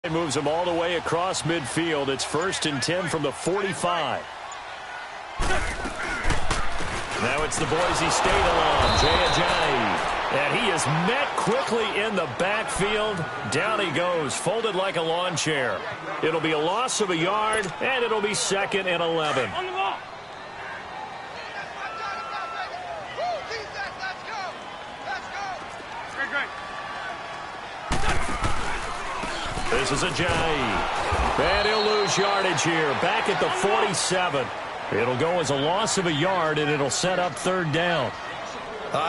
He moves them all the way across midfield. It's 1st and 10 from the 45. Now it's the Boise State alum, Jay Ajayi. And he is met quickly in the backfield. Down he goes, folded like a lawn chair. It'll be a loss of a yard, and it'll be 2nd and 11. This is Ajayi. And he'll lose yardage here, back at the 47. It'll go as a loss of a yard, and it'll set up 3rd down.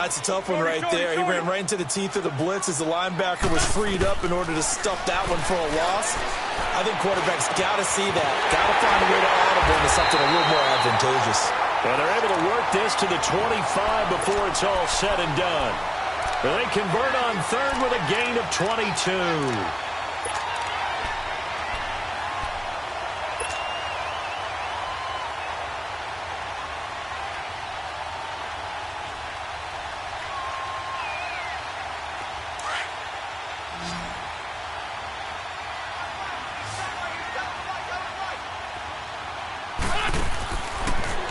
It's a tough one right there. He ran right into the teeth of the blitz as the linebacker was freed up in order to stuff that one for a loss. I think quarterbacks got to see that. Got to find a way to audible into something a little more advantageous. And they're able to work this to the 25 before it's all said and done. They convert on 3rd with a gain of 22.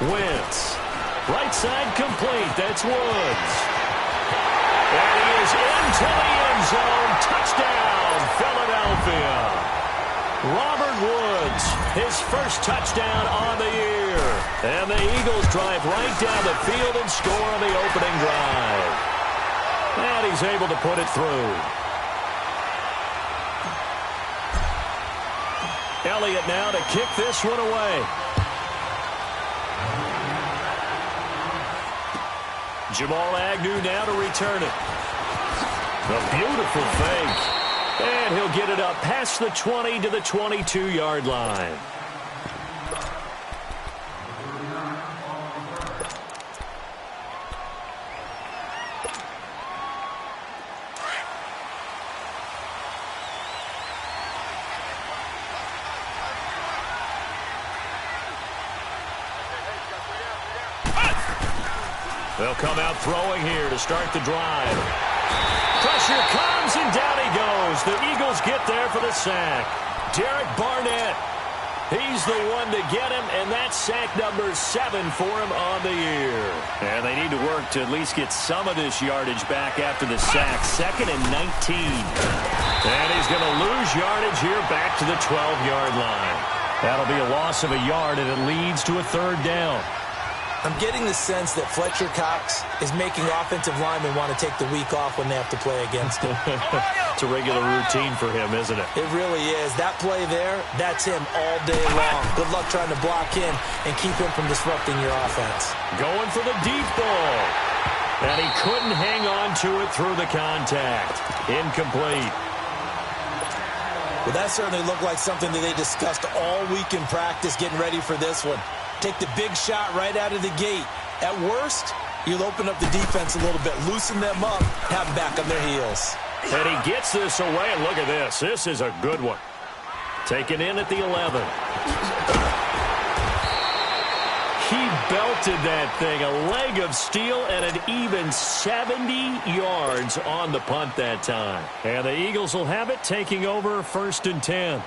Wentz. Right side complete. That's Woods. And he is into the end zone. Touchdown, Philadelphia. Robert Woods, his first touchdown on the year. And the Eagles drive right down the field and score on the opening drive. And he's able to put it through. Elliott now to kick this one away. Jamal Agnew now to return it. A beautiful fake. And he'll get it up past the 20 to the 22-yard line. They'll come out throwing here to start the drive. Pressure comes, and down he goes. The Eagles get there for the sack. Derek Barnett, he's the one to get him, and that's sack number 7 for him on the year. And they need to work to at least get some of this yardage back after the sack. 2nd and 19. And he's going to lose yardage here back to the 12-yard line. That'll be a loss of a yard, and it leads to a 3rd down. I'm getting the sense that Fletcher Cox is making offensive linemen want to take the week off when they have to play against him. It's a regular routine for him, isn't it? It really is. That play there, that's him all day long. Good luck trying to block him and keep him from disrupting your offense. Going for the deep ball. And he couldn't hang on to it through the contact. Incomplete. Well, that certainly looked like something that they discussed all week in practice getting ready for this one. Take the big shot right out of the gate. At worst, you'll open up the defense a little bit, loosen them up, have them back on their heels. And he gets this away, and look at this. This is a good one. Taken in at the 11. He belted that thing, a leg of steel, and an even 70 yards on the punt that time. And the Eagles will have it, taking over 1st and 10.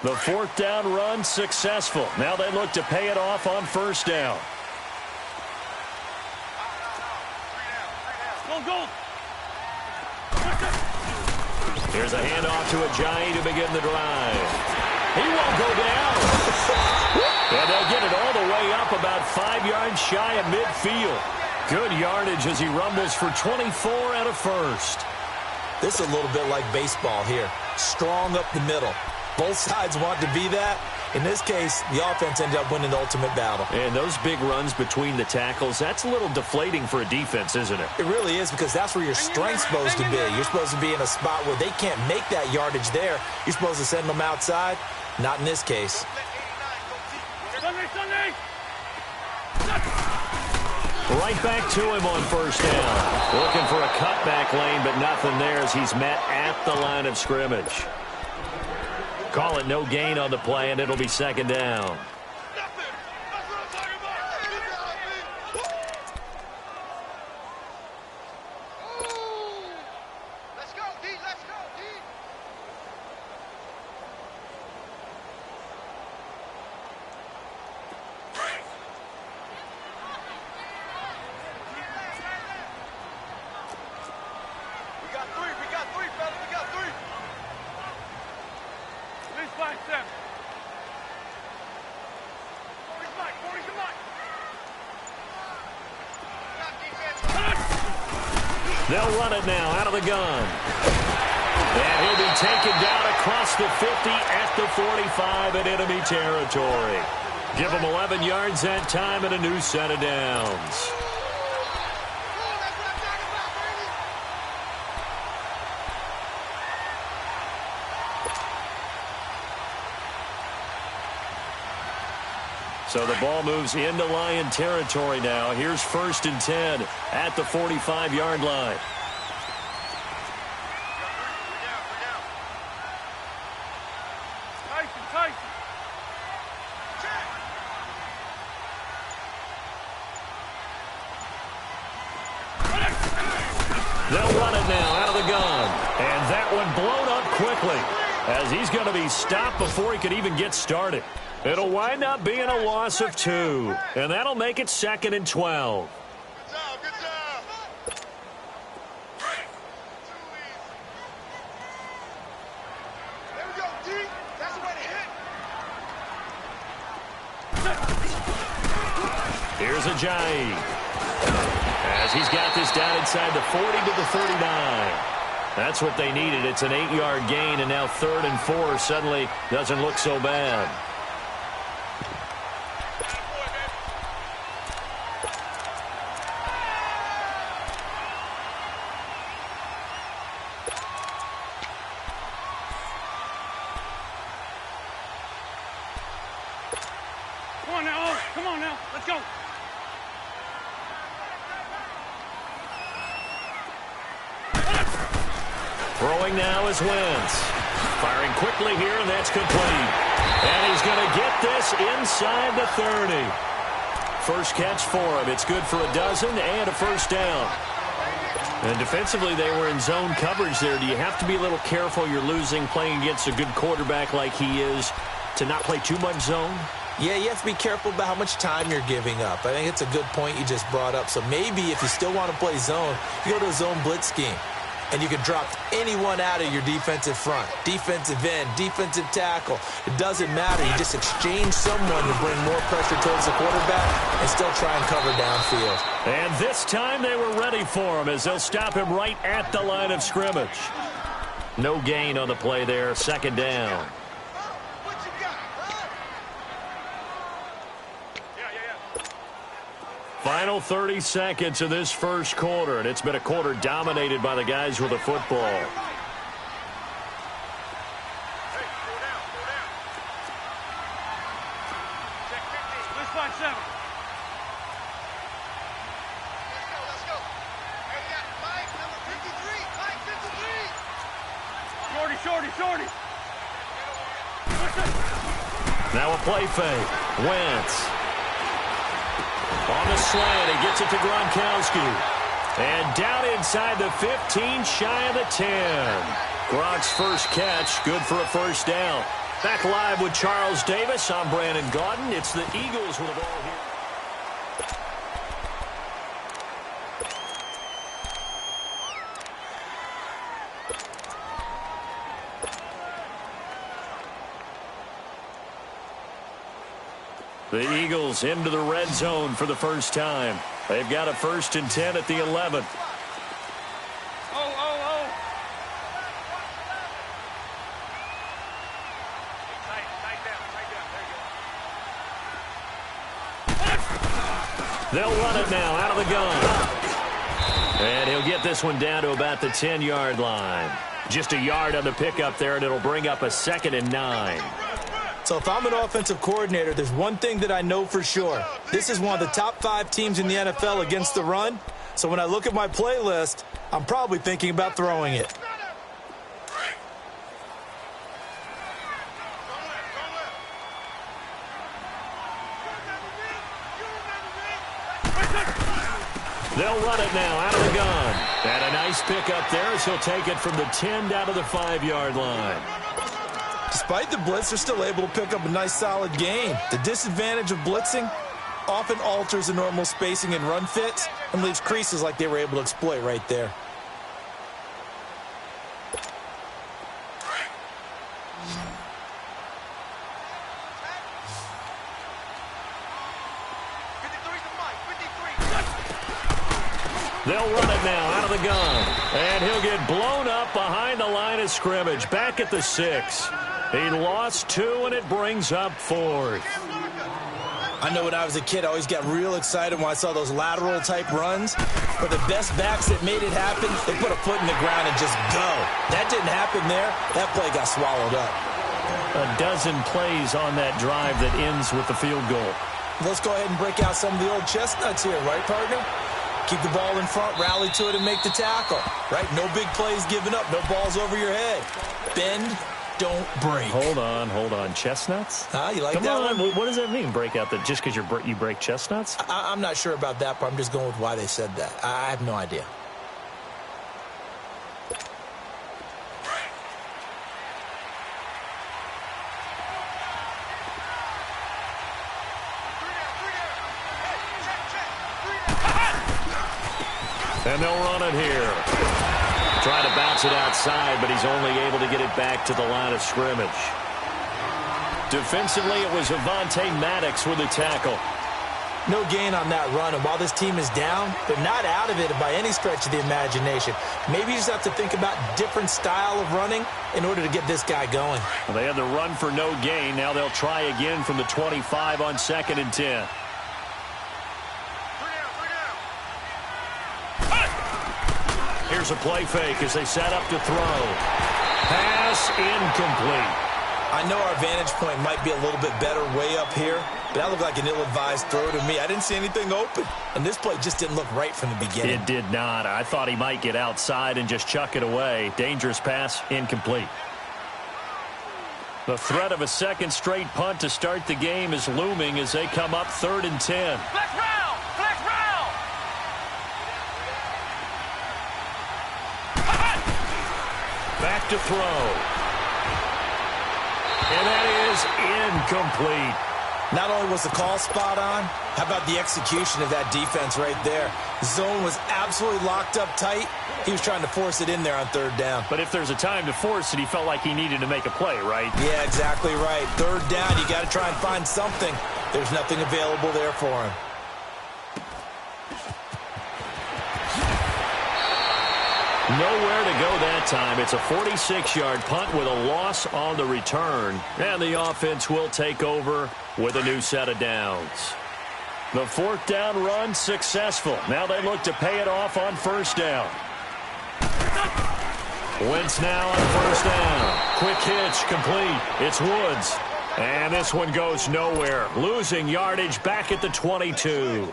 The 4th down run successful. Now they look to pay it off on 1st down. Here's a handoff to Ajayi to begin the drive. He won't go down. And they'll get it all the way up about 5 yards shy of midfield. Good yardage as he rumbles for 24 and a 1st. This is a little bit like baseball here. Strong up the middle. Both sides want to be that. In this case, the offense ended up winning the ultimate battle. And those big runs between the tackles, that's a little deflating for a defense, isn't it? It really is, because that's where your strength's supposed to be. You're supposed to be in a spot where they can't make that yardage there. You're supposed to send them outside. Not in this case. Right back to him on 1st down. Looking for a cutback lane, but nothing there as he's met at the line of scrimmage. Call it no gain on the play, and it'll be 2nd down. They'll run it now out of the gun. And he'll be taken down across the 50 at the 45 in enemy territory. Give him 11 yards that time and a new set of downs. So the ball moves into Lion territory now. Here's 1st and 10 at the 45-yard line. They'll run it now out of the gun. And that one blown up quickly as he's going to be stopped before he could even get started. It'll wind up being a loss of 2, and that'll make it 2nd and 12. Good job, good job. There we go, D. That's the way to hit. Here's Ajayi. As he's got this down inside the 40 to the 39. That's what they needed. It's an 8-yard gain, and now 3rd and 4 suddenly doesn't look so bad. Come on now, let's go. Throwing now is Wentz. Firing quickly here, and that's complete. And he's going to get this inside the 30. First catch for him. It's good for a dozen and a first down. And defensively, they were in zone coverage there. Do you have to be a little careful? You're losing, playing against a good quarterback like he is, to not play too much zone? Yeah, you have to be careful about how much time you're giving up. I think it's a good point you just brought up. So maybe if you still want to play zone, you go to a zone blitz scheme. And you can drop anyone out of your defensive front, defensive end, defensive tackle. It doesn't matter. You just exchange someone to bring more pressure towards the quarterback and still try and cover downfield. And this time they were ready for him as they'll stop him right at the line of scrimmage. No gain on the play there, 2nd down. Final 30 seconds of this first quarter, and it's been a quarter dominated by the guys with the football. Hey, slow down, slow down. Check 15. Let's find 7. Let's go. Hey, we got Mike, number 53. Mike, 53. Shorty. Now a play fake. Wentz. On the slant, he gets it to Gronkowski. And down inside the 15, shy of the 10. Gronk's first catch, good for a first down. Back live with Charles Davis. I'm Brandon Gaudin. It's the Eagles with the ball here. The Eagles into the red zone for the first time. They've got a 1st and 10 at the 11. They'll run it now out of the gun. And he'll get this one down to about the 10-yard line. Just a yard on the pickup there, and it'll bring up a 2nd and 9. So if I'm an offensive coordinator, there's one thing that I know for sure. This is one of the top 5 teams in the NFL against the run. So when I look at my playlist, I'm probably thinking about throwing it. They'll run it now out of the gun. And a nice pickup there as he'll take it from the 10 down to the 5-yard line. Despite the blitz, they're still able to pick up a nice solid gain. The disadvantage of blitzing often alters the normal spacing and run fits and leaves creases like they were able to exploit right there. They'll run it now out of the gun. And he'll get blown up behind the line of scrimmage. Back at the 6. He lost 2, and it brings up 4th. I know when I was a kid, I always got real excited when I saw those lateral-type runs. But the best backs that made it happen, they put a foot in the ground and just go. That didn't happen there. That play got swallowed up. A dozen plays on that drive that ends with the field goal. Let's go ahead and break out some of the old chestnuts here, right, partner? Keep the ball in front, rally to it, and make the tackle, right? No big plays given up, no balls over your head. Bend, don't break. Hold on. Chestnuts? You like Come that on. one? What does that mean, break out? That just because you break chestnuts? I'm not sure about that, but I'm just going with why they said that. I have no idea. And they'll run it here. Trying to bounce it outside, but he's only able to get it back to the line of scrimmage. Defensively, it was Avonte Maddox with the tackle. No gain on that run, and while this team is down, they're not out of it by any stretch of the imagination. Maybe you just have to think about different style of running in order to get this guy going. Well, they had the run for no gain. Now they'll try again from the 25 on 2nd and 10. Here's a play fake as they set up to throw. Pass incomplete. I know our vantage point might be a little bit better way up here, but that looked like an ill-advised throw to me. I didn't see anything open, and this play just didn't look right from the beginning. It did not. I thought he might get outside and just chuck it away. Dangerous pass, incomplete. The threat of a second straight punt to start the game is looming as they come up 3rd and 10. Flex round! Flex round! Back to throw. And that is incomplete. Not only was the call spot on, how about the execution of that defense right there? Zone was absolutely locked up tight. He was trying to force it in there on 3rd down. But if there's a time to force it, he felt like he needed to make a play, right? Yeah, exactly right. 3rd down, you got to try and find something. There's nothing available there for him. Nowhere to go that time. It's a 46-yard punt with a loss on the return. And the offense will take over with a new set of downs. The 4th down run successful. Now they look to pay it off on 1st down. Wentz now on 1st down. Quick hitch complete. It's Woods. And this one goes nowhere. Losing yardage back at the 22.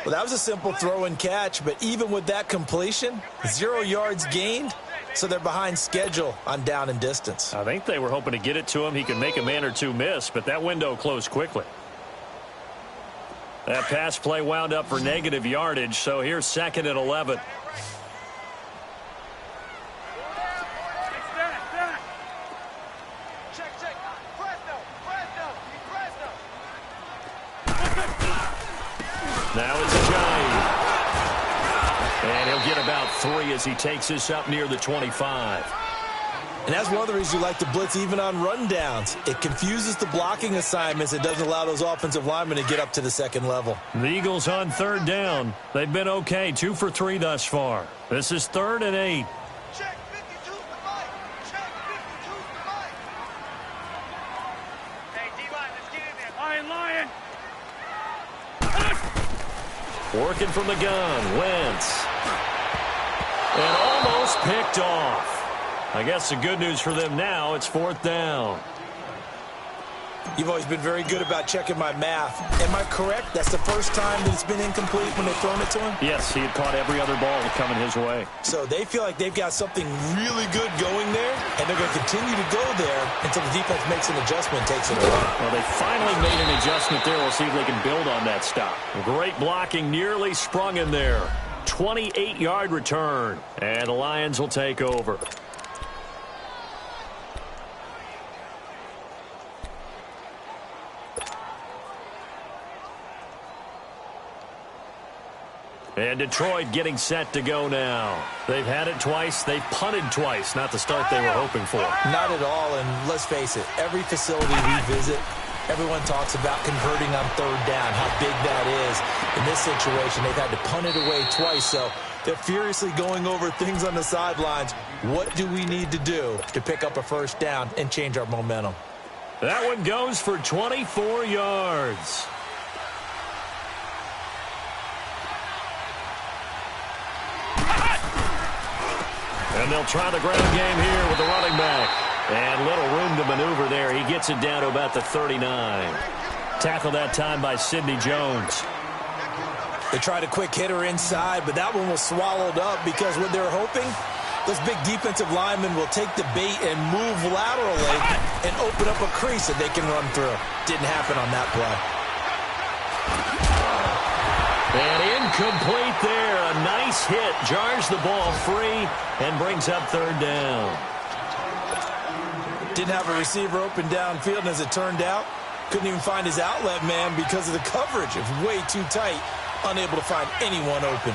Well, that was a simple throw and catch, but even with that completion, 0 yards gained, so they're behind schedule on down and distance. I think they were hoping to get it to him. He could make a man or two miss, but that window closed quickly. That pass play wound up for negative yardage, so here's 2nd and 11. Now it's a giant. And he'll get about 3 as he takes this up near the 25. And that's one of the reasons you like to blitz even on rundowns. It confuses the blocking assignments. It doesn't allow those offensive linemen to get up to the 2nd level. The Eagles on 3rd down. They've been okay, 2 for 3 thus far. This is 3rd and 8. Check 52 to Mike. Check 52 to Mike. Hey, D-line, let's get in there. Lion! Working from the gun, Wentz. And almost picked off. I guess the good news for them now, it's 4th down. You've always been very good about checking my math. Am I correct? That's the first time that it's been incomplete when they've thrown it to him? Yes, he had caught every other ball coming his way. So they feel like they've got something really good going there, and they're going to continue to go there until the defense makes an adjustment and takes it away. Well, they finally made an adjustment there. We'll see if they can build on that stop. Great blocking, nearly sprung in there. 28-yard return, and the Lions will take over. And Detroit getting set to go now. They've had it twice. They've punted twice. Not the start they were hoping for. Not at all, and let's face it, every facility we visit, everyone talks about converting on 3rd down, how big that is. In this situation, they've had to punt it away twice, so they're furiously going over things on the sidelines. What do we need to do to pick up a first down and change our momentum? That one goes for 24 yards. And they'll try the ground game here with the running back. And little room to maneuver there. He gets it down to about the 39. Tackled that time by Sidney Jones. They tried a quick hitter inside, but that one was swallowed up because what they're hoping, those big defensive linemen will take the bait and move laterally and open up a crease that they can run through. Didn't happen on that play. And incomplete there. A nice hit. Jars the ball free and brings up third down. Didn't have a receiver open downfield, and as it turned out, couldn't even find his outlet man because of the coverage. It was way too tight. Unable to find anyone open.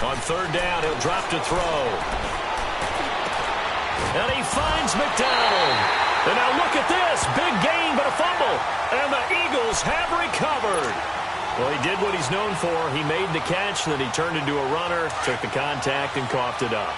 On third down, he'll drop to throw. And he finds McDonald. And now look at this. Big gain, but a fumble. And the Eagles have recovered. Well, he did what he's known for. He made the catch, then he turned into a runner, took the contact, and coughed it up.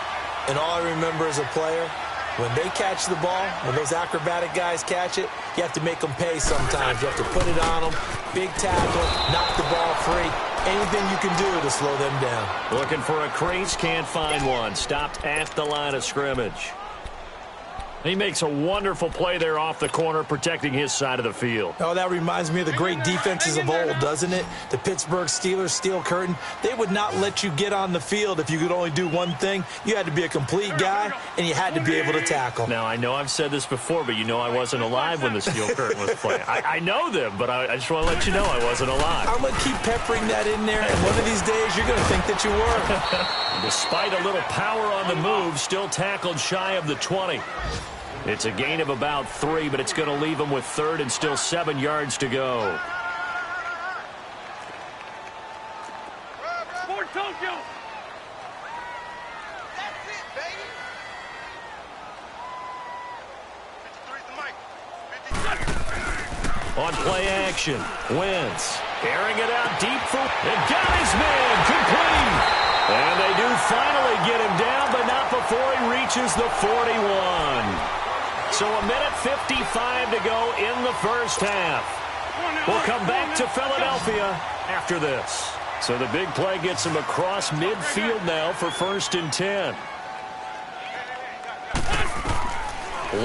And all I remember as a player, when they catch the ball, when those acrobatic guys catch it, you have to make them pay sometimes. You have to put it on them, big tackle, knock the ball free. Anything you can do to slow them down. Looking for a crease, can't find one. Stopped at the line of scrimmage. He makes a wonderful play there off the corner, protecting his side of the field. Oh, that reminds me of the great defenses of old, doesn't it? The Pittsburgh Steelers, Steel Curtain. They would not let you get on the field if you could only do one thing. You had to be a complete guy, and you had to be able to tackle. Now, I know I've said this before, but you know I wasn't alive when the Steel Curtain was playing. I know them, but I just want to let you know I wasn't alive. I'm going to keep peppering that in there, and one of these days you're going to think that you were. Despite a little power on the move, still tackled shy of the 20. It's a gain of about 3, but it's going to leave him with third and still 7 yards to go. Fort Tokyo. That's it, baby. 53's the mic. 53. On play action, Wentz airing it out deep for and got his man complete. And they do finally get him down, but not before he reaches the 41. So a minute 55 to go in the first half. We'll come back to Philadelphia after this. So the big play gets him across midfield now for 1st and 10.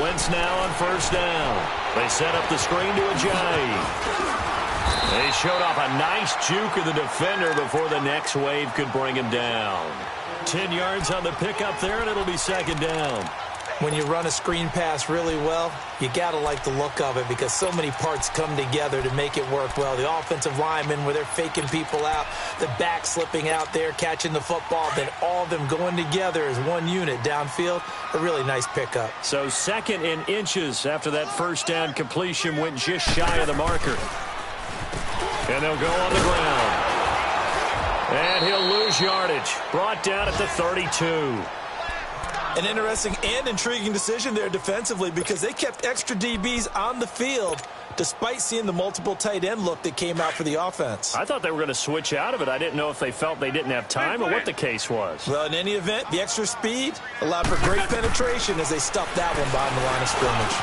Wentz now on 1st down. They set up the screen to Ajayi. They showed off a nice juke of the defender before the next wave could bring him down. 10 yards on the pickup there, and it'll be 2nd down. When you run a screen pass really well, you got to like the look of it because so many parts come together to make it work well. The offensive linemen, where they're faking people out, the back slipping out there, catching the football, then all of them going together as one unit downfield. A really nice pickup. So 2nd and inches after that 1st down completion went just shy of the marker. And they'll go on the ground. And he'll lose yardage. Brought down at the 32. An interesting and intriguing decision there defensively because they kept extra DBs on the field despite seeing the multiple tight end look that came out for the offense. I thought they were going to switch out of it. I didn't know if they felt they didn't have time or what the case was. Well, in any event, the extra speed allowed for great penetration as they stuffed that one behind the line of scrimmage.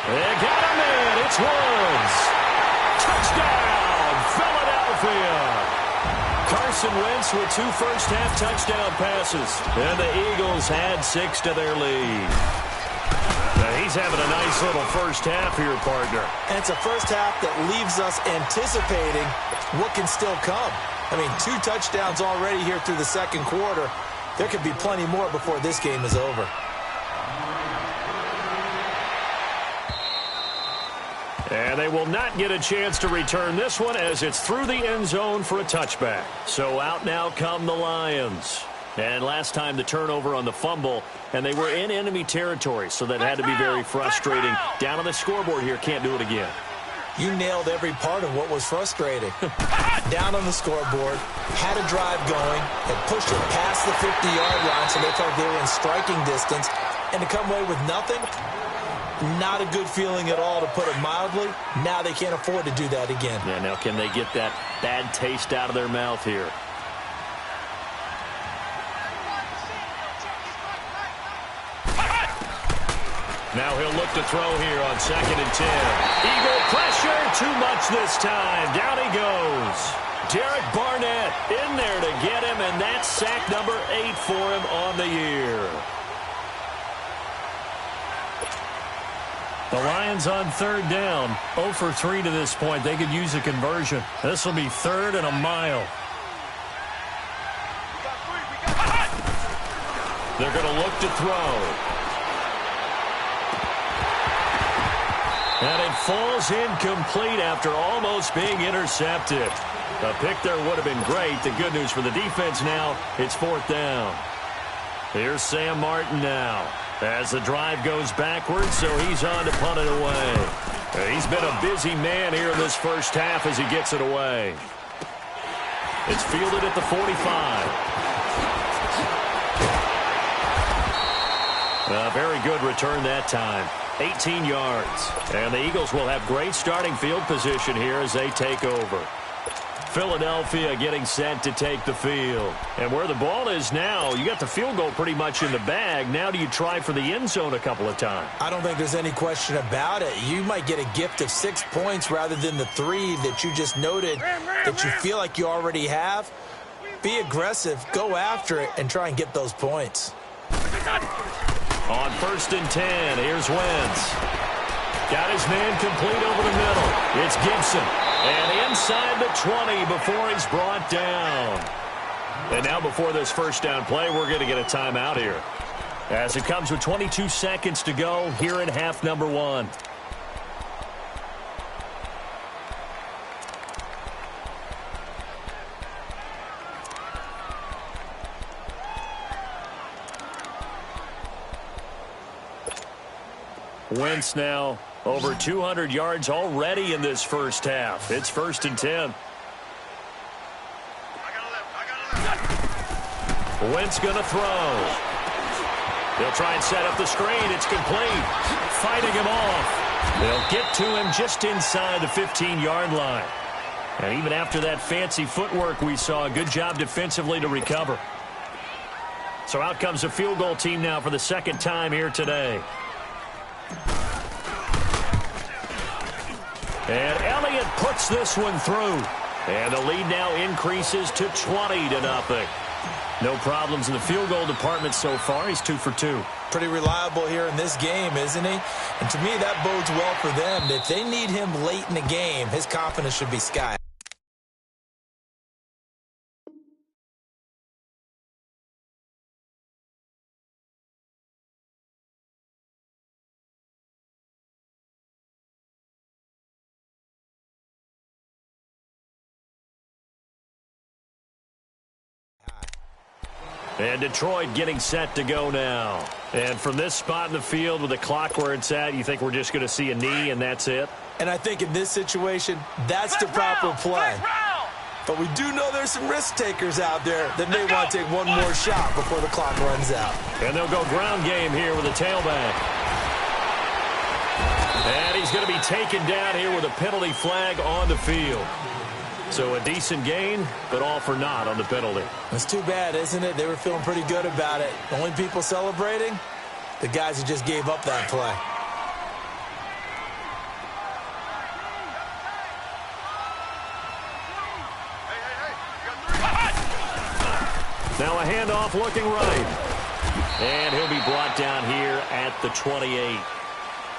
They got him in. It's Woods. Touchdown, Philadelphia. Carson Wentz with 2 first-half touchdown passes. And the Eagles had 6 to their lead. Now he's having a nice little first half here, partner. And it's a first half that leaves us anticipating what can still come. I mean, 2 touchdowns already here through the 2nd quarter. There could be plenty more before this game is over. And they will not get a chance to return this one as it's through the end zone for a touchback. So out now come the Lions. And last time the turnover on the fumble, and they were in enemy territory, so that had to be very frustrating. Down on the scoreboard here, can't do it again. You nailed every part of what was frustrating. Down on the scoreboard, had a drive going, had pushed it past the 50-yard line, so they felt they were in striking distance, and to come away with nothing, Not a good feeling at all, to put it mildly. Now they can't afford to do that again. Yeah, now can they get that bad taste out of their mouth here? Now he'll look to throw here on 2nd and 10. Eagle pressure, too much this time. Down he goes. Derek Barnett in there to get him, and that's sack number 8 for him on the year. The Lions on 3rd down, 0 for 3 to this point. They could use a conversion. This will be 3rd and a mile. They're going to look to throw. And it falls incomplete after almost being intercepted. A pick there would have been great. The good news for the defense now, it's 4th down. Here's Sam Martin now as the drive goes backwards, so he's on to punt it away. He's been a busy man here in this first half as he gets it away. It's fielded at the 45. A very good return that time. 18 yards. And the Eagles will have great starting field position here as they take over. Philadelphia getting set to take the field. And where the ball is now, you got the field goal pretty much in the bag. Now do you try for the end zone a couple of times? I don't think there's any question about it. You might get a gift of 6 points rather than the 3 that you just noted that you feel like you already have. Be aggressive, go after it, and try and get those points. On 1st and 10, here's Wentz. Got his man complete over the middle. It's Gibson. And inside the 20 before he's brought down. And now before this first down play, we're going to get a timeout here. As it comes with 22 seconds to go here in half number 1. Wentz now over 200 yards already in this first half. It's 1st and 10. Wentz going to throw. They'll try and set up the screen. It's complete. Fighting him off. They'll get to him just inside the 15-yard line. And even after that fancy footwork we saw, a good job defensively to recover. So out comes the field goal team now for the 2nd time here today. And Elliott puts this one through. And the lead now increases to 20-0. No problems in the field goal department so far. He's 2 for 2. Pretty reliable here in this game, isn't he? And to me, that bodes well for them. If they need him late in the game, his confidence should be sky. And Detroit getting set to go now. And from this spot in the field with the clock where it's at, you think we're just going to see a knee and that's it? And I think in this situation, that's the proper play. But we do know there's some risk takers out there that may want to take one more shot before the clock runs out. And they'll go ground game here with a tailback. And he's going to be taken down here with a penalty flag on the field. So a decent gain, but all for naught on the penalty. It's too bad, isn't it? They were feeling pretty good about it. The only people celebrating, the guys who just gave up that play. Now a handoff looking right. And he'll be brought down here at the 28.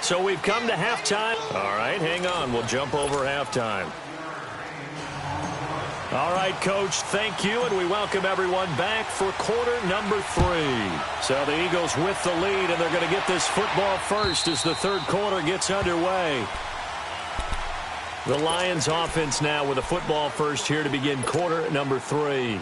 So we've come to halftime. All right, hang on. We'll jump over halftime. All right, Coach, thank you, and we welcome everyone back for quarter number 3. So the Eagles with the lead, and they're going to get this football first as the third quarter gets underway. The Lions offense now with a football first here to begin quarter number 3.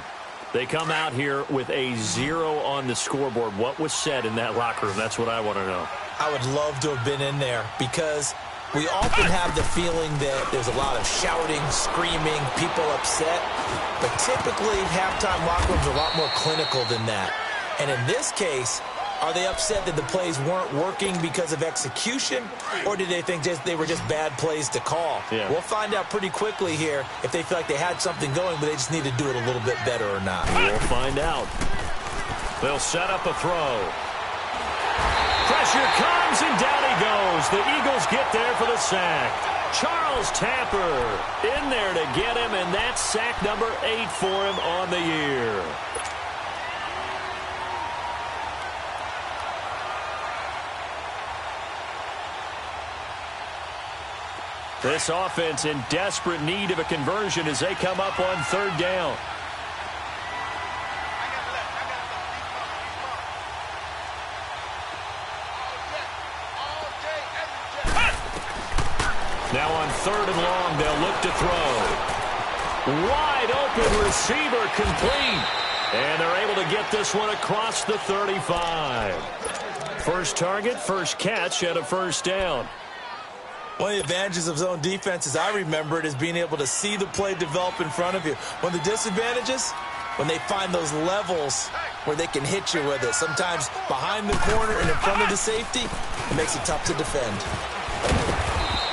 They come out here with a 0 on the scoreboard. What was said in that locker room? That's what I want to know. I would love to have been in there because we often have the feeling that there's a lot of shouting, screaming, people upset. But typically, halftime locker rooms are a lot more clinical than that. And in this case, Are they upset that the plays weren't working because of execution, or did they think they were just bad plays to call? Yeah. We'll find out pretty quickly here if they feel like they had something going, but they just need to do it a little bit better or not. We'll find out. They'll set up a throw. Pressure comes, and down he goes. The Eagles get there for the sack. Charles Tapper in there to get him, and that's sack number 8 for him on the year. This offense in desperate need of a conversion as they come up on 3rd down. Now on 3rd and long, they'll look to throw. Wide open receiver complete. And they're able to get this one across the 35. First target, first catch, and a 1st down. One of the advantages of zone defense, as I remember it, is being able to see the play develop in front of you. One of the disadvantages, when they find those levels where they can hit you with it. Sometimes behind the corner and in front of the safety, it makes it tough to defend.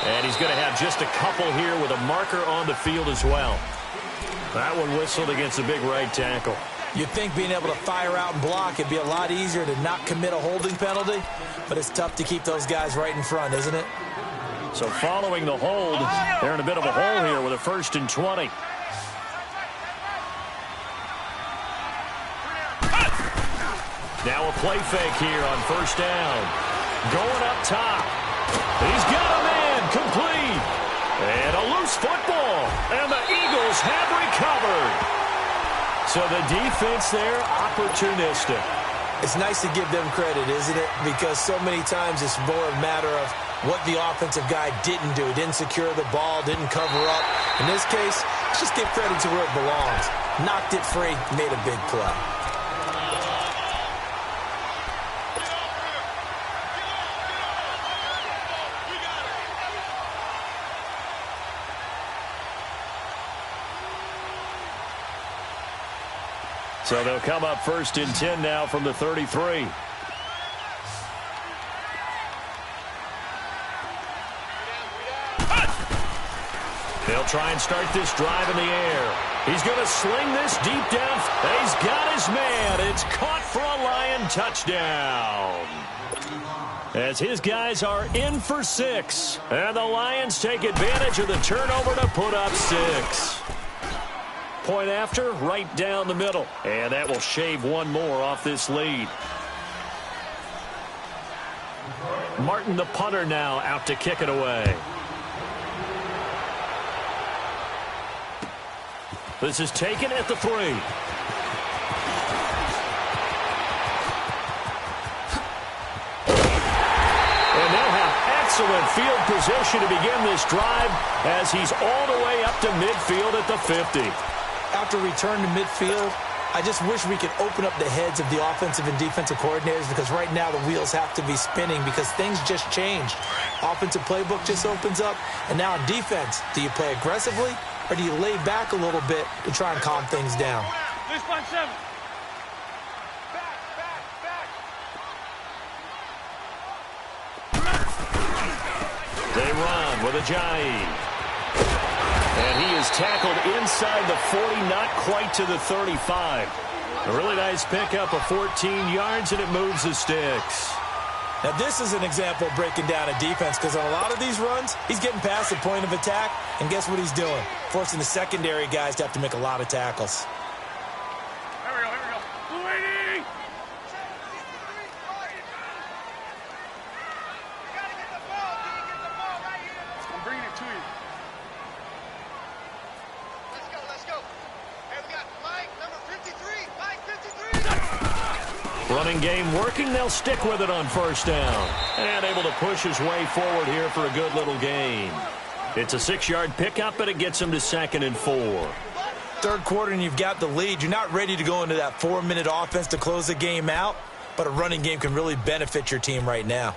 And he's going to have just a couple here with a marker on the field as well. That one whistled against a big right tackle. You'd think being able to fire out and block, it'd be a lot easier to not commit a holding penalty, but it's tough to keep those guys right in front, isn't it? So following the hold, they're in a bit of a hole here with a 1st and 20. Now a play fake here on 1st down. Going up top. He's got a man complete. And a loose football. And the Eagles have recovered. So the defense there, opportunistic. It's nice to give them credit, isn't it? Because so many times it's more a matter of what the offensive guy didn't do. He didn't secure the ball, didn't cover up. In this case, let's just give credit to where it belongs. Knocked it free, made a big play. So they'll come up 1st and 10 now from the 33. They'll try and start this drive in the air. He's going to sling this deep down. He's got his man. It's caught for a Lion touchdown. As his guys are in for 6. And the Lions take advantage of the turnover to put up 6. Point after, right down the middle. And that will shave one more off this lead. Martin, the punter, now out to kick it away. This is taken at the 3. And they'll have excellent field position to begin this drive as he's all the way up to midfield at the 50. After return to midfield, I just wish we could open up the heads of the offensive and defensive coordinators, because right now the wheels have to be spinning because things just changed. Offensive playbook just opens up, and now in defense, do you play aggressively or do you lay back a little bit to try and calm things down? This one, 7. They run with Ajayi. And he is tackled inside the 40, not quite to the 35. A really nice pickup of 14 yards, and it moves the sticks. Now, this is an example of breaking down a defense, because on a lot of these runs, he's getting past the point of attack, and guess what he's doing? Forcing the secondary guys to have to make a lot of tackles. Here we go. Lady! I'm bringing it to you. Let's go. Hey, we got Mike, number 53. Mike, 53. Running game working. They'll stick with it on 1st down. And able to push his way forward here for a good little gain. It's a 6-yard pickup, but it gets him to 2nd and 4. 3rd quarter and you've got the lead. You're not ready to go into that 4-minute offense to close the game out, but a running game can really benefit your team right now.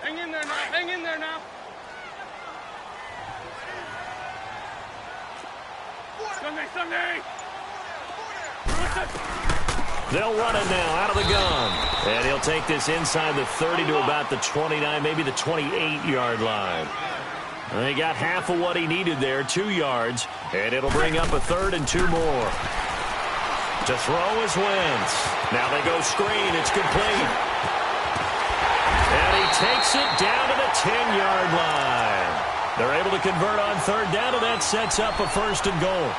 Hang in there now. Hang in there now. Sunday. They'll run it now out of the gun. And he'll take this inside the 30 to about the 29, maybe the 28-yard line. And he got half of what he needed there, 2 yards. And it'll bring up a 3rd and 2 more. To throw is Wentz. Now they go screen. It's complete. And he takes it down to the 10-yard line. They're able to convert on 3rd down, and that sets up a 1st and goal.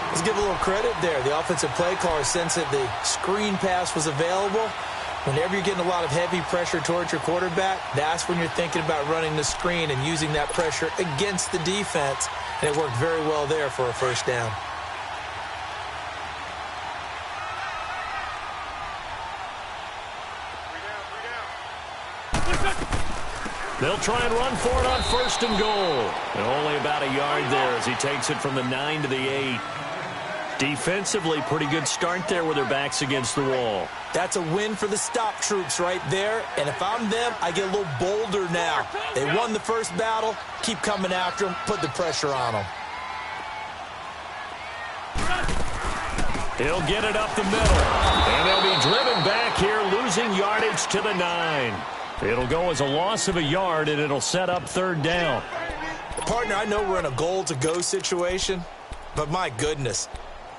Let's give a little credit there. The offensive play caller sensed that the screen pass was available. Whenever you're getting a lot of heavy pressure towards your quarterback, that's when you're thinking about running the screen and using that pressure against the defense. And it worked very well there for a 1st down. They'll try and run for it on 1st and goal. And only about a yard there as he takes it from the 9 to the 8. Defensively, pretty good start there with their backs against the wall. That's a win for the stop troops right there. And if I'm them, I get a little bolder now. They won the first battle. Keep coming after them. Put the pressure on them. He'll get it up the middle. And they'll be driven back here, losing yardage to the 9. It'll go as a loss of a yard, and it'll set up 3rd down. Partner, I know we're in a goal-to-go situation, but my goodness.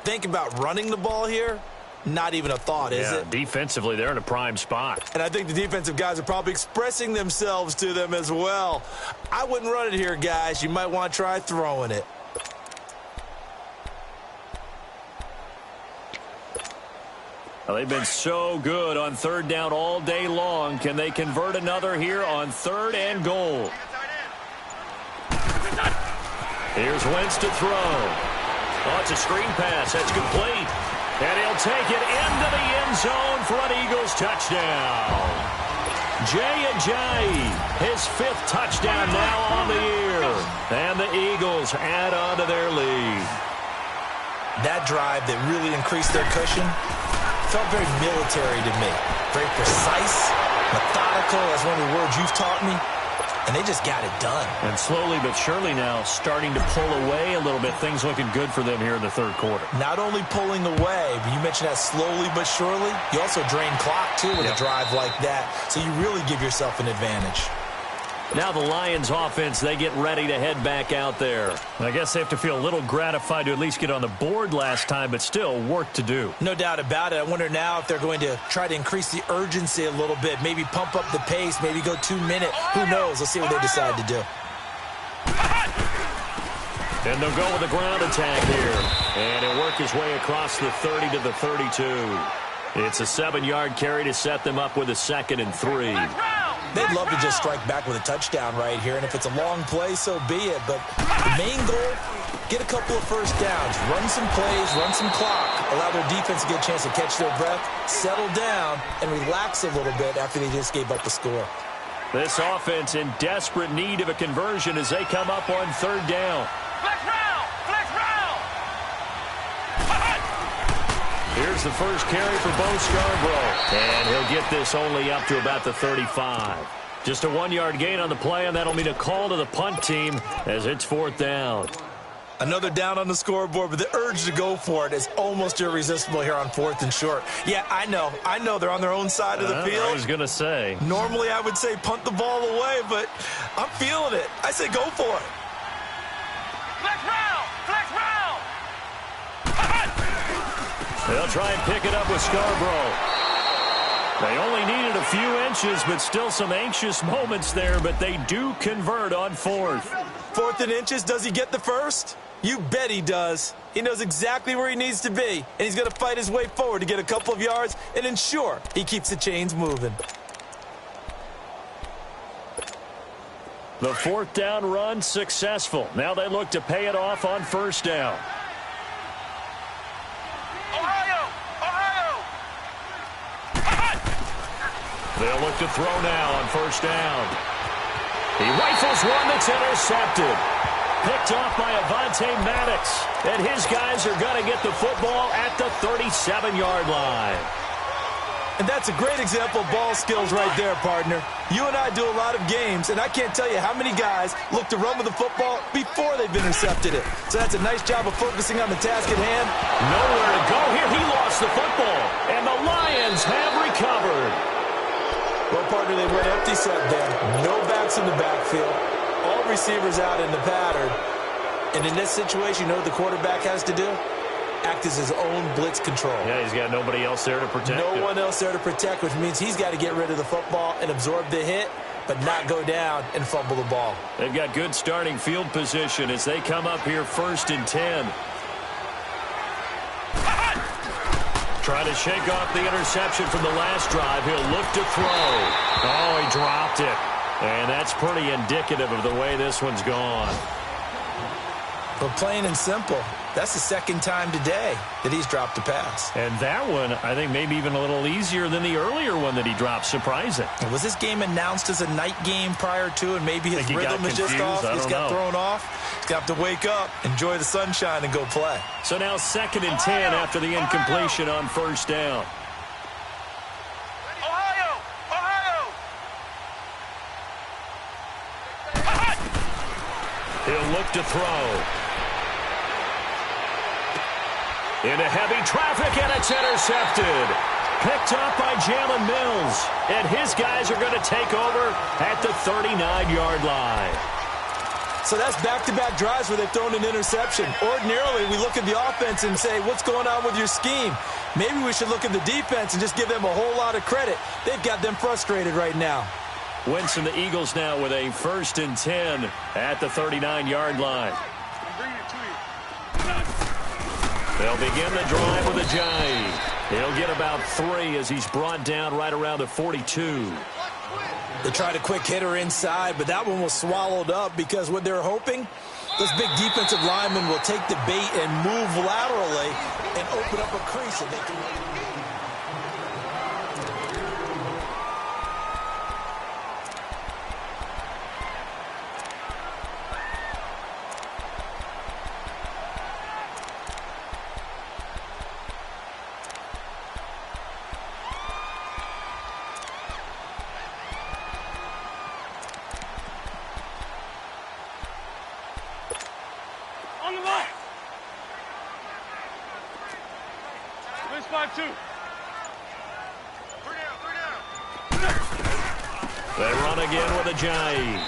Think about running the ball here. Not even a thought, is it? Defensively, they're in a prime spot. And I think the defensive guys are probably expressing themselves to them as well. I wouldn't run it here, guys. You might want to try throwing it. Well, they've been so good on 3rd down all day long. Can they convert another here on 3rd and goal? Here's Wentz to throw. Oh, it's a screen pass. That's complete. And he'll take it into the end zone for an Eagles touchdown. Jay Ajayi, his 5th touchdown now on the year. And the Eagles add on to their lead. That drive that really increased their cushion felt very military to me. Very precise, methodical, that's one of the words you've taught me. And they just got it done. And slowly but surely now starting to pull away a little bit. Things looking good for them here in the 3rd quarter. Not only pulling away, but you mentioned that slowly but surely. You also drain clock, too, with a drive like that. So you really give yourself an advantage. Now the Lions offense, they get ready to head back out there. I guess they have to feel a little gratified to at least get on the board last time, but still work to do. No doubt about it. I wonder now if they're going to try to increase the urgency a little bit, maybe pump up the pace, maybe go 2 minute. Who knows? Let's see what they decide to do. And they'll go with the ground attack here. And he'll work his way across the 30 to the 32. It's a 7-yard carry to set them up with a 2nd and 3. They'd love to just strike back with a touchdown right here, and if it's a long play, so be it. But the main goal, get a couple of 1st downs, run some plays, run some clock, allow their defense to get a chance to catch their breath, settle down, and relax a little bit after they just gave up the score. This offense in desperate need of a conversion as they come up on 3rd down. Flex round! Flex round! Here's the first carry for Bo Scarborough. And he'll get this only up to about the 35. Just a 1-yard gain on the play, and that'll mean a call to the punt team as it's 4th down. Another down on the scoreboard, but the urge to go for it is almost irresistible here on 4th and short. Yeah, I know they're on their own side of the field. I was going to say. Normally I would say punt the ball away, but I'm feeling it. I say go for it. Flex round! Flex round! They'll try and pick it up with Scarborough. They only needed a few inches, but still some anxious moments there, but they do convert on 4th. 4th and inches, does he get the first? You bet he does. He knows exactly where he needs to be, and he's going to fight his way forward to get a couple of yards and ensure he keeps the chains moving. The 4th down run successful. Now they look to pay it off on 1st down. They'll look to throw now on 1st down. He rifles one that's intercepted. Picked off by Avonte Maddox. And his guys are going to get the football at the 37-yard line. And that's a great example of ball skills right there, partner. You and I do a lot of games, and I can't tell you how many guys look to run with the football before they've intercepted it. So that's a nice job of focusing on the task at hand. Nowhere to go here. He lost the football, and the Lions have recovered. Well, partner, they went empty set there. No backs in the backfield. All receivers out in the pattern. And in this situation, you know what the quarterback has to do? Act as his own blitz control. Yeah, he's got nobody else there to protect him. No one else there to protect, which means he's got to get rid of the football and absorb the hit, but not go down and fumble the ball. They've got good starting field position as they come up here 1st and 10. Try to shake off the interception from the last drive. He'll look to throw. Oh, he dropped it. And that's pretty indicative of the way this one's gone. But plain and simple, that's the second time today that he's dropped a pass. And that one, I think, maybe even a little easier than the earlier one that he dropped. Surprising. Was this game announced as a night game prior to, and maybe his rhythm is just off? He's got thrown off. He's got to wake up, enjoy the sunshine, and go play. So now 2nd and 10 after the incompletion on 1st down. He'll look to throw. Into heavy traffic, and it's intercepted. Picked up by Jalen Mills. And his guys are going to take over at the 39-yard line. So that's back-to-back drives where they've thrown an interception. Ordinarily, we look at the offense and say, what's going on with your scheme? Maybe we should look at the defense and just give them a whole lot of credit. They've got them frustrated right now. Wentz and the Eagles now with a 1st and 10 at the 39-yard line. They'll begin the drive with a jive. He'll get about 3 as he's brought down right around the 42. They tried a quick hitter inside, but that one was swallowed up because what they're hoping, those big defensive linemen will take the bait and move laterally and open up a crease. And they can... On the line. Where's 5-2? They run again with a jive.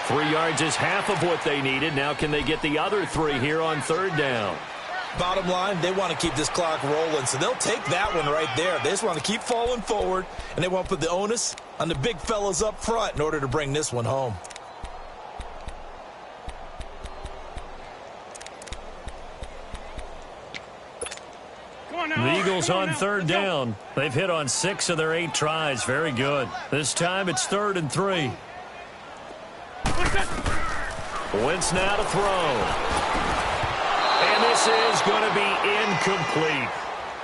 3 yards is half of what they needed. Now can they get the other 3 here on 3rd down? Bottom line, they want to keep this clock rolling, so they'll take that one right there. They just want to keep falling forward, and they want to put the onus on the big fellas up front in order to bring this one home. The Eagles on 3rd down. They've hit on 6 of their 8 tries. Very good. This time it's 3rd and 3. Wentz now to throw. And this is going to be incomplete.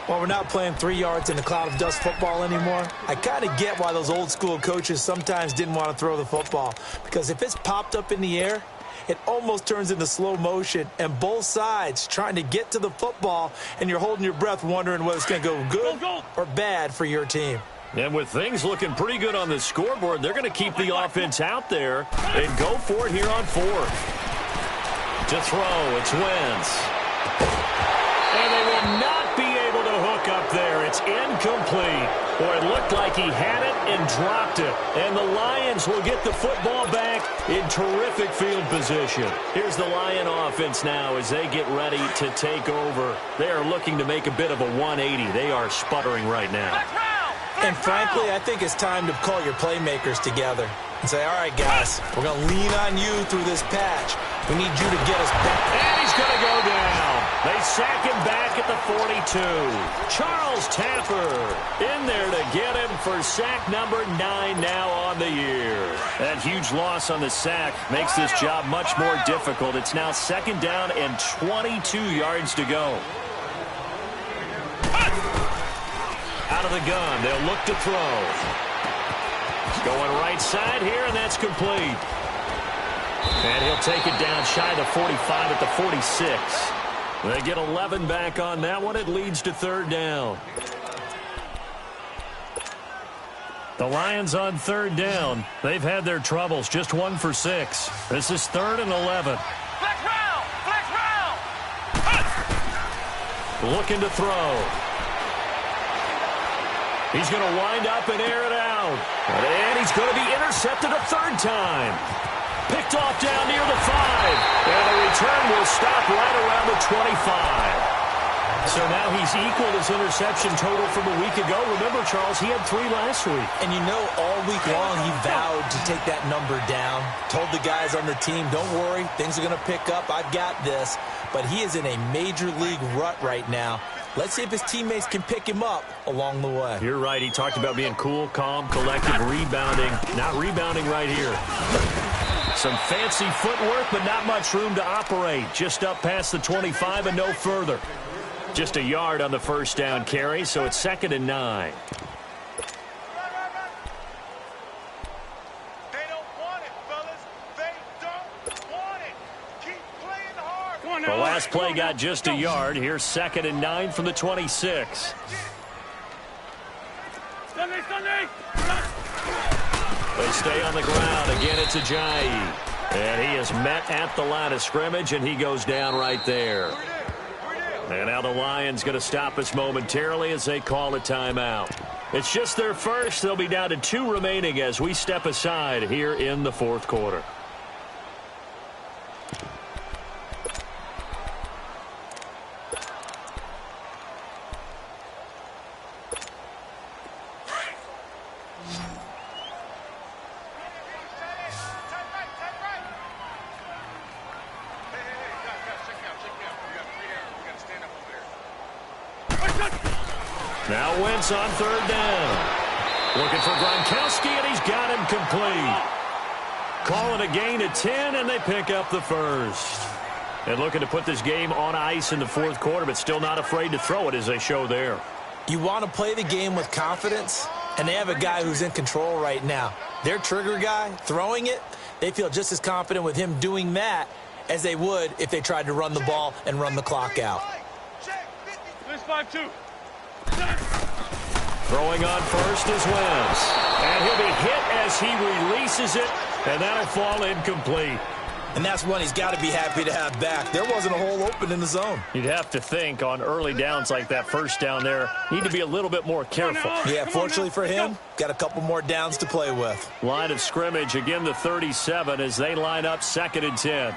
Well, we're not playing 3 yards in a cloud of dust football anymore. I kind of get why those old school coaches sometimes didn't want to throw the football. Because if it's popped up in the air, it almost turns into slow motion, and both sides trying to get to the football, and you're holding your breath wondering whether it's going to go good or bad for your team. And with things looking pretty good on the scoreboard, they're going to keep the offense out there and go for it here on 4th. To throw, it's Wentz. And they will not be able to hook up there. It's incomplete. Boy, it looked like he had it and dropped it. And the Lions will get the football back in terrific field position. Here's the Lion offense now as they get ready to take over. They are looking to make a bit of a 180. They are sputtering right now. And frankly, I think it's time to call your playmakers together and say, all right, guys, we're going to lean on you through this patch. We need you to get us back. And he's going to go down. They sack him back at the 42. Charles Tapper in there to get him for sack number 9 now on the year. That huge loss on the sack makes this job much more difficult. It's now 2nd down and 22 yards to go. Out of the gun, they'll look to throw. Going right side here, and that's complete. And he'll take it down shy of the 45 at the 46. They get 11 back on that one. It leads to 3rd down. The Lions on third down. They've had their troubles, just 1 for 6. This is 3rd and 11. Flex round! Flex round! Looking to throw. He's going to wind up and air it out. And he's going to be intercepted a 3rd time. Picked off down near the 5. And the return will stop right around the 25. So now he's equaled his interception total from a week ago. Remember, Charles, he had 3 last week. And you know, all week long he vowed to take that number down. Told the guys on the team, don't worry, things are going to pick up. I've got this. But he is in a major league rut right now. Let's see if his teammates can pick him up along the way. You're right. He talked about being cool, calm, collective, rebounding. Not rebounding right here. Some fancy footwork, but not much room to operate. Just up past the 25 and no further. Just a yard on the first down carry, so it's 2nd and 9. They don't want it, fellas. They don't want it. Keep playing hard. The last play got just a yard. Here's 2nd and 9 from the 26. They stay on the ground. Again, it's Ajayi. And he is met at the line of scrimmage, and he goes down right there. And now the Lions going to stop us momentarily as they call a timeout. It's just their first. They'll be down to 2 remaining as we step aside here in the 4th quarter. Now Wentz on 3rd down. Looking for Gronkowski, and he's got him complete. Calling a gain of 10, and they pick up the first. And looking to put this game on ice in the 4th quarter, but still not afraid to throw it as they show there. You want to play the game with confidence, and they have a guy who's in control right now. Their trigger guy, throwing it, they feel just as confident with him doing that as they would if they tried to run the ball and run the clock out. This 5-2. Throwing on first is Wentz. And he'll be hit as he releases it, and that'll fall incomplete. And that's one he's got to be happy to have back. There wasn't a hole open in the zone. You'd have to think on early downs like that first down there, need to be a little bit more careful. Yeah, fortunately for him, got a couple more downs to play with. Line of scrimmage, again the 37 as they line up 2nd and 10.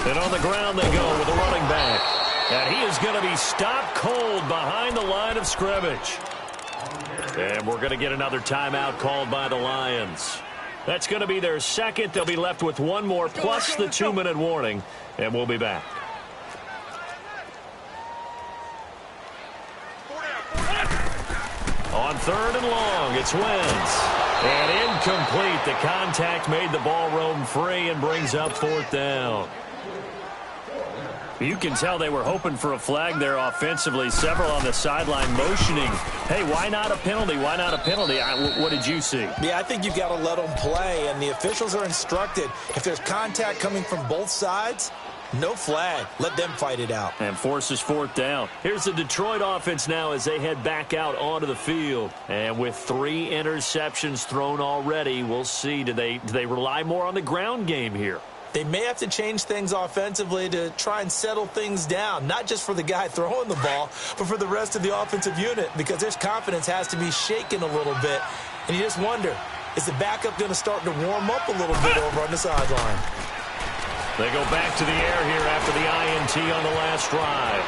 And on the ground they go with a running back. And he is going to be stopped cold behind the line of scrimmage. And we're going to get another timeout called by the Lions. That's going to be their 2nd. They'll be left with 1 more plus the 2-minute warning. And we'll be back. On 3rd and long, it's Wentz. And incomplete. The contact made the ball roam free and brings up 4th down. You can tell they were hoping for a flag there offensively. Several on the sideline motioning. Hey, why not a penalty? Why not a penalty? What did you see? Yeah, I think you've got to let them play, and the officials are instructed. If there's contact coming from both sides, no flag. Let them fight it out. And forces 4th down. Here's the Detroit offense now as they head back out onto the field. And with 3 interceptions thrown already, we'll see. Do they rely more on the ground game here? They may have to change things offensively to try and settle things down, not just for the guy throwing the ball, but for the rest of the offensive unit, because their confidence has to be shaken a little bit. And you just wonder, is the backup going to start to warm up a little bit over on the sideline? They go back to the air here after the INT on the last drive.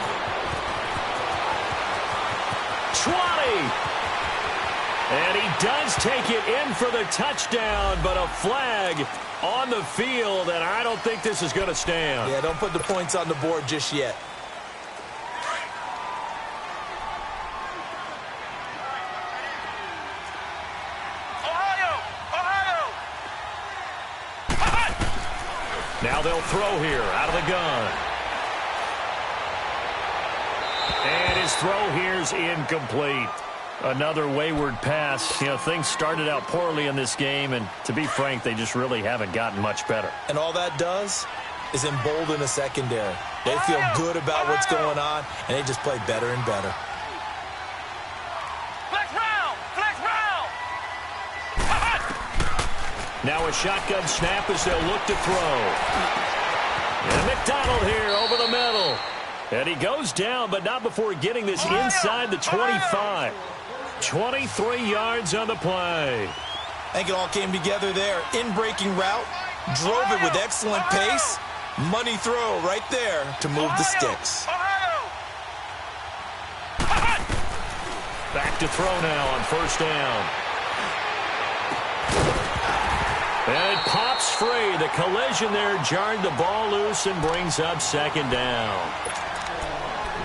20! And he does take it in for the touchdown, but a flag on the field, and I don't think this is going to stand. Yeah, don't put the points on the board just yet. Now they'll throw here out of the gun. And his throw here's incomplete. Another wayward pass. You know, things started out poorly in this game, and to be frank, they just really haven't gotten much better. And all that does is embolden the secondary. They feel good about what's going on, and they just play better and better. Flex round! Flex round! Now a shotgun snap as they'll look to throw. And McDonald here over the middle. And he goes down, but not before getting this inside the 25. 23 yards on the play. I think it all came together there. In-breaking route, drove it with excellent pace. Money throw right there to move the sticks. Back to throw now on first down. And it pops free. The collision there jarred the ball loose and brings up second down.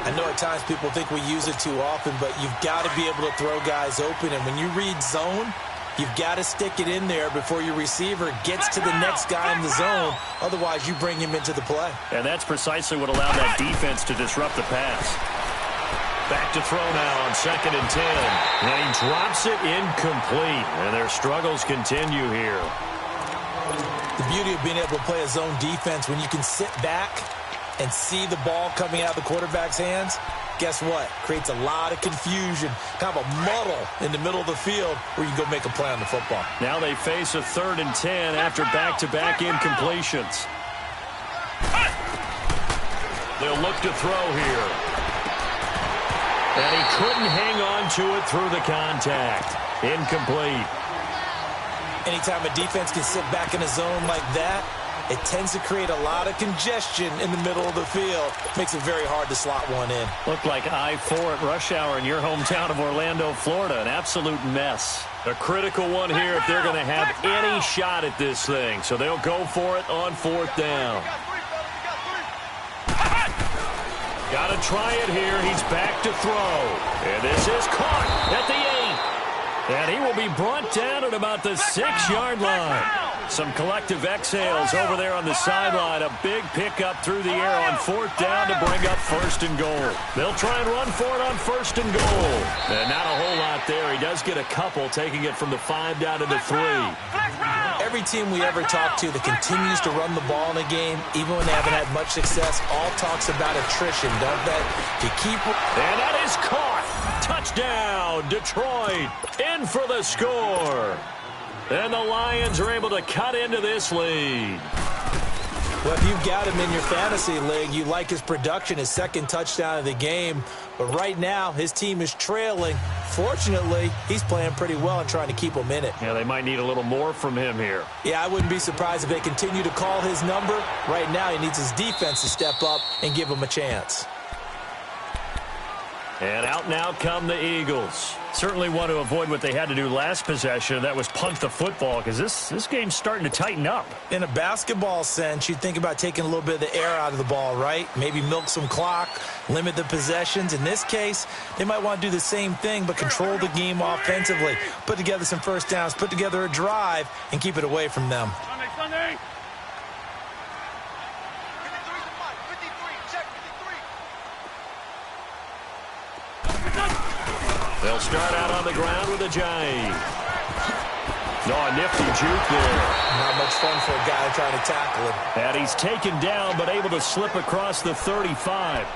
I know at times people think we use it too often, but you've got to be able to throw guys open. And when you read zone, you've got to stick it in there before your receiver gets to the next guy in the zone. Otherwise, you bring him into the play. And that's precisely what allowed that defense to disrupt the pass. Back to throw now on second and 10. And he drops it incomplete. And their struggles continue here. The beauty of being able to play a zone defense, when you can sit back and see the ball coming out of the quarterback's hands, guess what? Creates a lot of confusion, kind of a muddle in the middle of the field where you can go make a play on the football. Now they face a 3rd and 10 after back-to-back incompletions. They'll look to throw here. And he couldn't hang on to it through the contact. Incomplete. Anytime a defense can sit back in a zone like that, it tends to create a lot of congestion in the middle of the field. Makes it very hard to slot one in. Looked like I-4 at rush hour in your hometown of Orlando, Florida. An absolute mess. A critical one here if they're going to have any shot at this thing. So they'll go for it on 4th down. Got to try it here. He's back to throw. And this is caught at the 8. And he will be brought down at about the 6-yard line. Some collective exhales over there on the sideline. A big pickup through the air on 4th down to bring up 1st and goal. They'll try and run for it on 1st and goal. And not a whole lot there. He does get a couple, taking it from the 5 down to the 3. Every team we ever talk to that continues to run the ball in a game, even when they haven't had much success, all talks about attrition, don't they? To keep... And that is caught. Touchdown, Detroit. In for the score. And the Lions are able to cut into this lead. Well, if you've got him in your fantasy league, you like his production, his 2nd touchdown of the game. But right now, his team is trailing. Fortunately, he's playing pretty well and trying to keep them in it. Yeah, they might need a little more from him here. Yeah, I wouldn't be surprised if they continue to call his number. Right now, he needs his defense to step up and give him a chance. And out now come the Eagles. Certainly want to avoid what they had to do last possession. That was punt the football, because this game's starting to tighten up. In a basketball sense, you'd think about taking a little bit of the air out of the ball, right? Maybe milk some clock, limit the possessions. In this case, they might want to do the same thing, but control the game offensively. Put together some first downs, put together a drive, and keep it away from them. Sunday. They'll start out on the ground with a jive. No, a nifty juke there. Not much fun for a guy trying to tackle him. And he's taken down, but able to slip across the 35.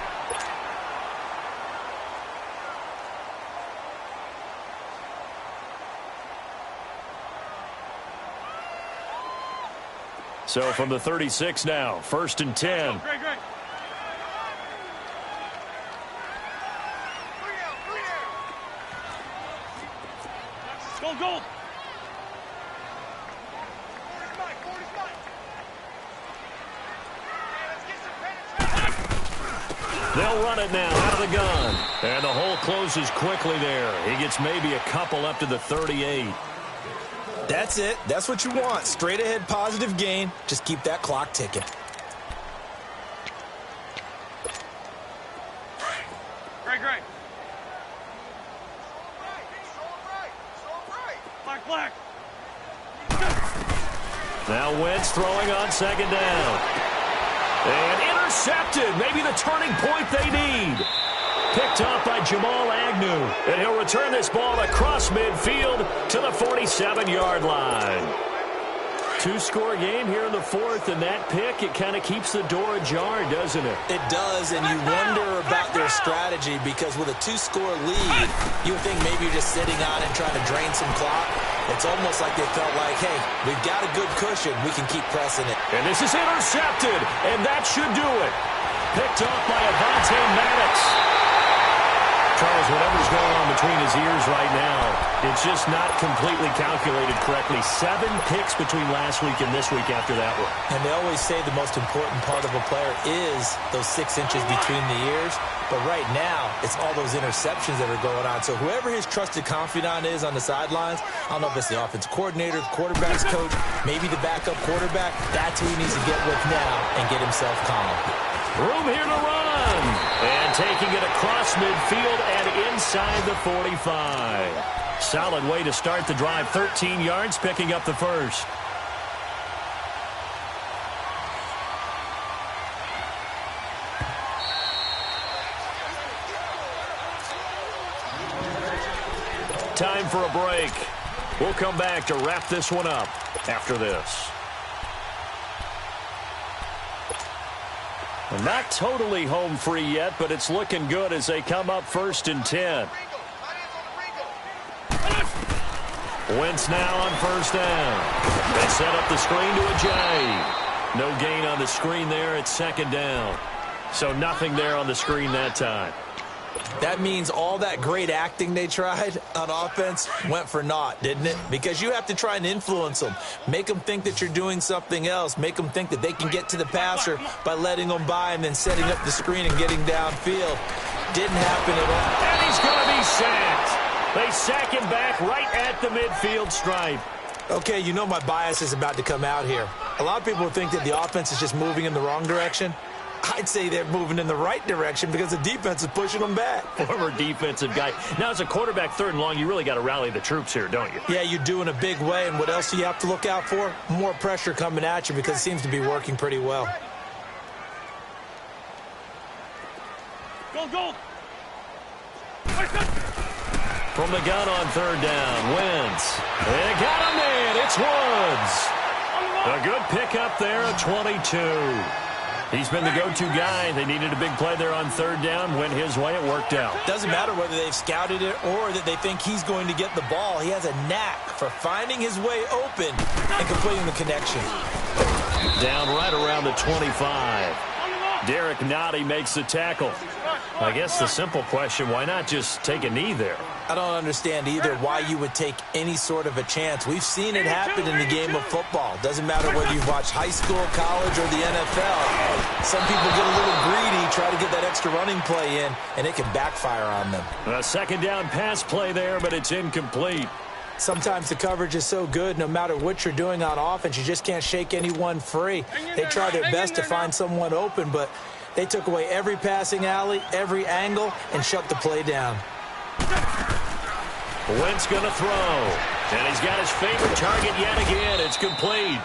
So from the 36 now, 1st and 10. Great. Go. They'll run it now out of the gun. And the hole closes quickly there. He gets maybe a couple up to the 38. That's it. That's what you want. Straight ahead positive gain. Just keep that clock ticking. Great. Black. Now Wentz throwing on 2nd down. And intercepted. Maybe the turning point they need. Picked off by Jamal Agnew. And he'll return this ball across midfield to the 47-yard line. 2-score game here in the 4th, and that pick, it kind of keeps the door ajar, doesn't it? It does, and you wonder about their strategy because with a 2-score lead, you would think maybe you're just sitting on it trying to drain some clock. It's almost like they felt like, hey, we've got a good cushion. We can keep pressing it. And this is intercepted, and that should do it. Picked off by Avonte Maddox. Charles, whatever's going on between his ears right now, it's just not completely calculated correctly. 7 picks between last week and this week after that one. And they always say the most important part of a player is those 6 inches between the ears. But right now, it's all those interceptions that are going on. So whoever his trusted confidant is on the sidelines, I don't know if it's the offensive coordinator, the quarterback's coach, maybe the backup quarterback, that's who he needs to get with now and get himself calm. Room here to run. And taking it across midfield and inside the 45. Solid way to start the drive. 13 yards, picking up the first. Time for a break. We'll come back to wrap this one up after this. Not totally home free yet, but it's looking good as they come up 1st and 10. Wentz now on 1st down. They set up the screen to a J. No gain on the screen there. It's 2nd down. So nothing there on the screen that time. That means all that great acting they tried on offense went for naught, didn't it? Because you have to try and influence them. Make them think that you're doing something else. Make them think that they can get to the passer by letting them by and then setting up the screen and getting downfield. Didn't happen at all. And he's going to be sacked. They sack him back right at the midfield stripe. Okay, you know my bias is about to come out here. A lot of people think that the offense is just moving in the wrong direction. I'd say they're moving in the right direction because the defense is pushing them back. Former defensive guy. Now, as a quarterback 3rd and long, you really got to rally the troops here, don't you? Yeah, you do in a big way. And what else do you have to look out for? More pressure coming at you because it seems to be working pretty well. Go. From the gun on 3rd down, Wentz. They got him in. It's Woods. A good pickup there at 22. He's been the go-to guy. They needed a big play there on 3rd down. Went his way. It worked out. Doesn't matter whether they've scouted it or that they think he's going to get the ball. He has a knack for finding his way open and completing the connection. Down right around the 25. Derek Nottie makes the tackle. I guess the simple question, why not just take a knee there? I don't understand either why you would take any sort of a chance. We've seen it happen in the game of football. Doesn't matter whether you've watched high school, college, or the NFL. Some people get a little greedy, try to get that extra running play in, and it can backfire on them. A 2nd down pass play there, but it's incomplete. Sometimes the coverage is so good, no matter what you're doing on offense, you just can't shake anyone free. They try their best to find someone open, but they took away every passing alley, every angle, and shut the play down. Wentz going to throw. And he's got his favorite target yet again. It's complete.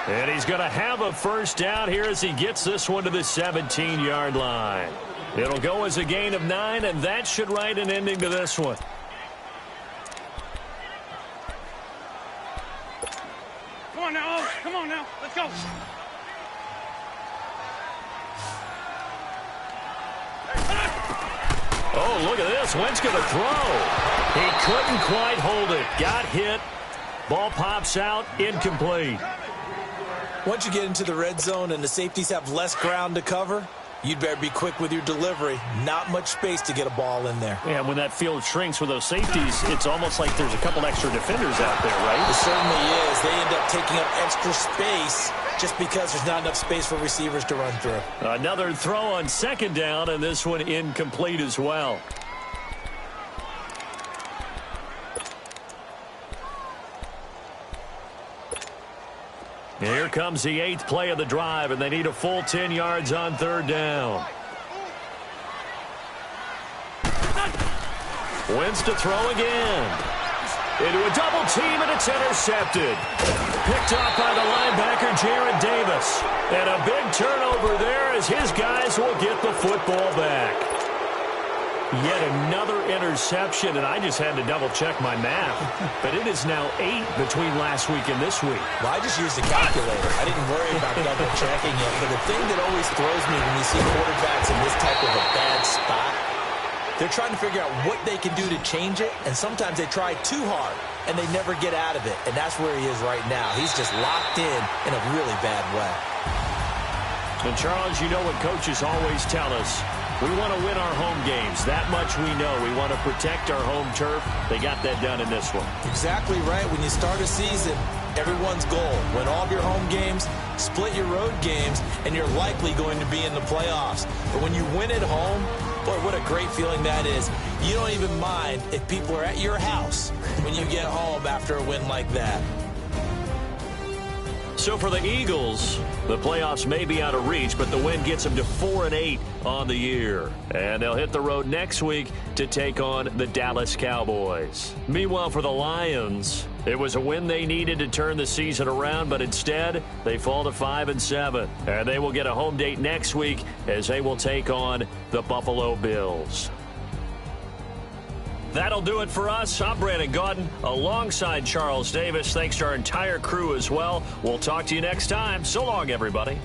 And he's going to have a 1st down here as he gets this one to the 17-yard line. It'll go as a gain of 9, and that should write an ending to this one. Come on now. Let's go. Oh, look at this. Wentz going to throw. He couldn't quite hold it. Got hit. Ball pops out. Incomplete. Once you get into the red zone and the safeties have less ground to cover, you'd better be quick with your delivery. Not much space to get a ball in there. Yeah, when that field shrinks with those safeties, it's almost like there's a couple extra defenders out there, right? It certainly is. They end up taking up extra space just because there's not enough space for receivers to run through. Another throw on 2nd down, and this one incomplete as well. Here comes the 8th play of the drive, and they need a full 10 yards on 3rd down. Wentz to throw again. Into a double team, and it's intercepted. Picked off by the linebacker, Jared Davis. And a big turnover there as his guys will get the football back. Yet another interception, and I just had to double-check my math. But it is now 8 between last week and this week. Well, I just used a calculator. I didn't worry about double-checking it. But the thing that always throws me when you see quarterbacks in this type of a bad spot, They're trying to figure out what they can do to change it, and sometimes they try too hard, and they never get out of it. And that's where he is right now. He's just locked in a really bad way. And, Charles, you know what coaches always tell us. We want to win our home games. That much we know. We want to protect our home turf. They got that done in this one. Exactly right. When you start a season, everyone's goal: win all of your home games, split your road games, and you're likely going to be in the playoffs. But when you win at home, boy, what a great feeling that is. You don't even mind if people are at your house when you get home after a win like that. So for the Eagles, the playoffs may be out of reach, but the win gets them to 4-8 on the year. And they'll hit the road next week to take on the Dallas Cowboys. Meanwhile, for the Lions, it was a win they needed to turn the season around, but instead they fall to 5-7. And they will get a home date next week as they will take on the Buffalo Bills. That'll do it for us. I'm Brandon Gaudin alongside Charles Davis. Thanks to our entire crew as well. We'll talk to you next time. So long, everybody.